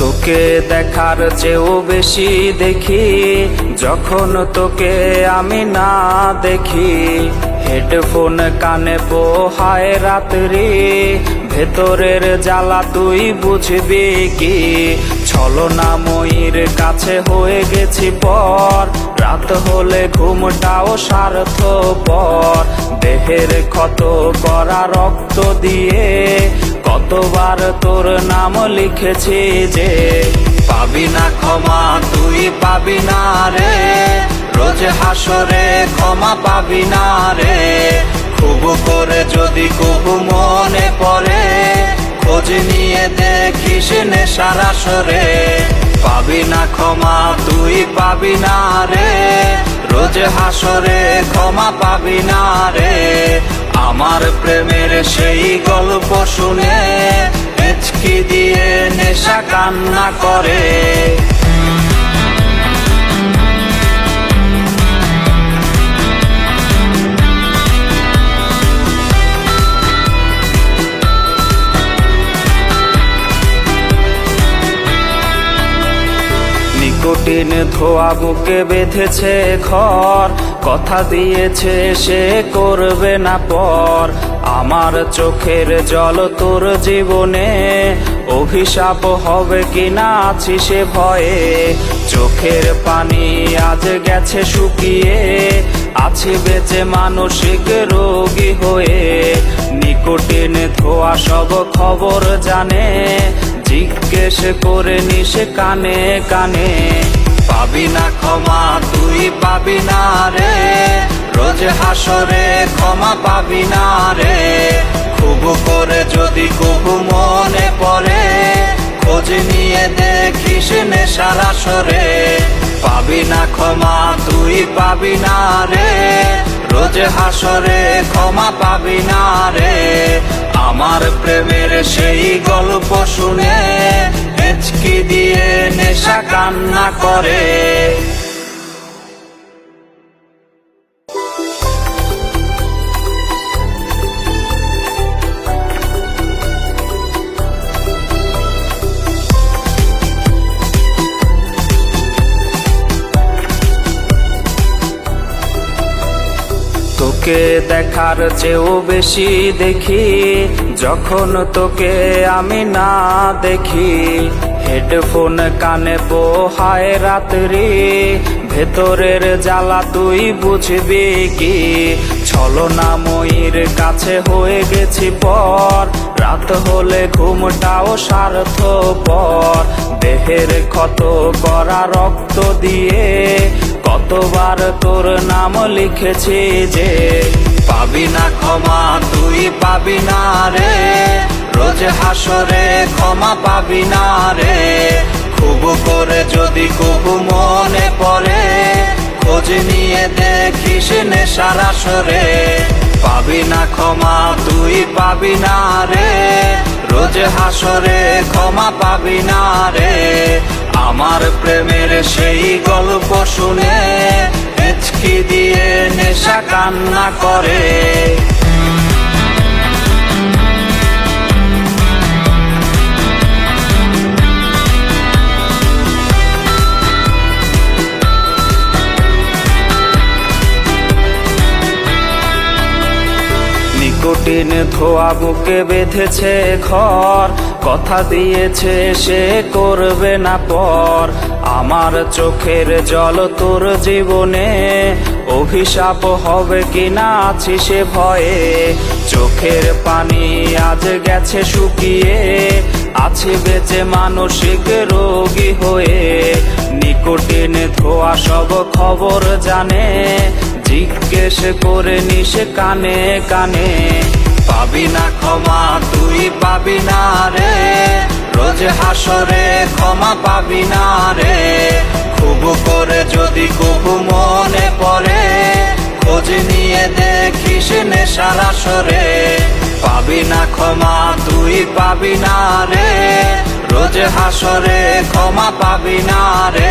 তোকে দেখার চেয়েও বেশি দেখি যখন তোকে আমি না দেখি। হেডফোন কানে পোহায় রাত্রি, ভেতরের জ্বালা তুই বুঝবি কি। ছলনাময়ীর কাছে হয়ে গেছি পর, রাত হলে ঘুমটাও স্বার্থপর। দেহের ক্ষত করা রক্ত দিয়ে কতবার তোর নাম লিখেছি যে, পাবি না ক্ষমা তুই পাবি না রে, রোজ হাসরে ক্ষমা পাবি না রে। খুব করে যদি কবু মনে পড়ে, খোঁজ নিয়ে দেখিস নেশার আসরে। পাবি না ক্ষমা তুই পাবি না রে, রোজ হাসরে ক্ষমা পাবি না রে। আমার প্রেমের সেই গল্প শুনে হেঁচকি দিয়ে নেশা কান্না করে। নিকোটিন ধোয়া বুকে বেঁধেছে ঘর, কথা দিয়েছে সে করবে না পর। আমার চোখের জল তোর জীবনে অভিশাপ হবে কিনা আছি সে ভয়ে। চোখের পানি আজ গেছে শুকিয়ে, আছি বেঁচে মানসিক রোগী হয়ে। নিকোটিন ধোয়া সব খবর জানে, জিজ্ঞেস করে নিস কানে কানে। পাবি না ক্ষমা তুই পাবি না রে, রোজ হাসরে ক্ষমা পাবি না রে। খুব করে যদি কবু মনে পড়ে, খোঁজ নিয়ে দেখিস নেশার আসরে। পাবি না ক্ষমা তুই পাবি না রে, রোজ হাসরে ক্ষমা পাবি না রে। আমার প্রেমের সেই গল্প শুনে হেঁচকি দিয়ে নেশা কান্না করে। তোকে দেখার চেয়েও বেশি দেখি যখন তোকে আমি না দেখি। হেডফোন কানে পোহায় রাত্রি, ভেতরের জ্বালা তুই বুঝবি কি। ছলনাময়ীর কাছে হয়ে গেছি পর, রাত হলে ঘুমটাও স্বার্থপর। দেহের ক্ষত করা রক্ত দিয়ে কতবার তোর নাম লিখেছি যে, পাবি না ক্ষমা তুই পাবি না রে, রোজ হাসরে ক্ষমা পাবি না রে। খুব করে যদি কবু মনে পড়ে, খোঁজ নিয়ে দেখিস নেশার আসরে। পাবি না ক্ষমা তুই পাবি না রে, রোজ হাসরে ক্ষমা পাবি না রে। আমার প্রেমের সেই গল্প শুনে হেঁচকি দিয়ে নেশা কান্না করে। নিকোটিন ধোয়া বুকে বেঁধেছে ঘর, কথা দিয়েছে সে করবে না পর। আমার চোখের জল তোর জীবনে অভিশাপ হবে কিনা আছি সে ভয়ে। চোখের পানি আজ গেছে শুকিয়ে, আছি বেঁচে মানসিক রোগী হয়ে। নিকোটিন ধোয়া সব খবর জানে, জিজ্ঞেস করে নিস কানে কানে। পাবি না ক্ষমা তুই পাবি না রে, রোজ হাসরে ক্ষমা পাবি না রে। খুব করে যদি কবু মনে পড়ে, খোঁজ নিয়ে দেখিস নেশার আসরে। পাবি না ক্ষমা তুই পাবি না রে, রোজ হাসরে ক্ষমা পাবি না রে।